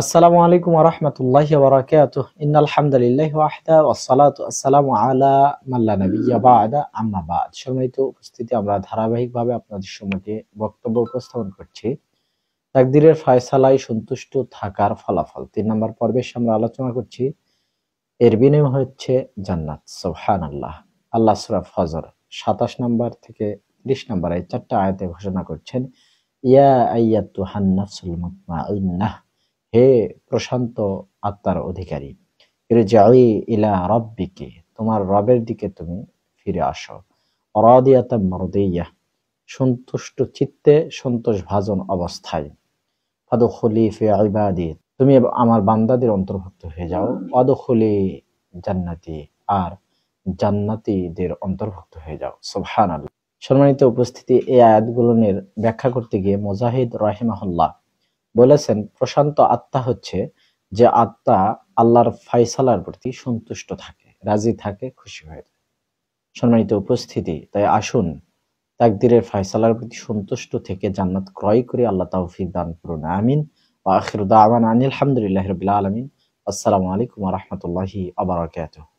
আসসালামু আলাইকুম ওয়া রাহমাতুল্লাহি ওয়া বারাকাতুহু। ইন্নাল হামদালিল্লাহি ওয়াহদা ওয়াসসালাতু ওয়াসসালামু আলা মান লা নাবিয়্যা বা'দা আম্মা বা'দ। সম্মানিত উপস্থিতি, আমরা ধারাবাহিকভাবে আপনাদের সম্মুখে বক্তব্য উপস্থাপন করছি তাকদীরের ফায়সালায় সন্তুষ্ট থাকার ফলাফল। ৩ নম্বর পর্বে আমরা আলোচনা করছি এর বিনিময় হচ্ছে জান্নাত। সুবহানাল্লাহ। আল্লাহ সূরা ফজর ২৭ নম্বর থেকে ৩০ নম্বর এই ৪টা আয়াতে ঘোষণা করছেন, ইয়া আইয়াতুহান নাফসুল মুতমাইন্নাহ, হে প্রশান্ত আত্মার অধিকারী, ইরজিই ইলা রাব্বিকি, তোমার রবের দিকে তুমি ফিরে আসো, রাদিয়াতাম মারদিয়াহ, সন্তুষ্ট চিত্তে সন্তোষভাজন অবস্থায়, ফাদখুলি ফি ইবাদি, তুমি আমার বান্দাদের অন্তর্ভুক্ত হয়ে যাও, ওয়াদখুলি জান্নাতি, আর জান্নাতীদের অন্তর্ভুক্ত হয়ে যাও। সুবহানাল্লাহ। সম্মানিত উপস্থিতি, এই আয়াতগুলোর ব্যাখ্যা করতে গিয়ে মুজাহিদ রাহিমাহুল্লাহ বলেছেন, প্রশান্ত আত্মা হচ্ছে যে আত্মা আল্লাহর ফায়সালার প্রতি সন্তুষ্ট থাকে, রাজি থাকে, খুশি হয়ে যায়। সম্মানিত উপস্থিতি, তাই আসুন তাকদীরের ফায়সালার প্রতি সন্তুষ্ট থেকে জান্নাত ক্রয় করে আল্লাহ তৌফিক দান করুন। আমিন। ওয়া আখিরু দাওয়ানা আনিল হামদুলিল্লাহি রাব্বিল আলামিন। আসসালামু আলাইকুম ওয়া রাহমাতুল্লাহি ওয়া বারাকাতুহু।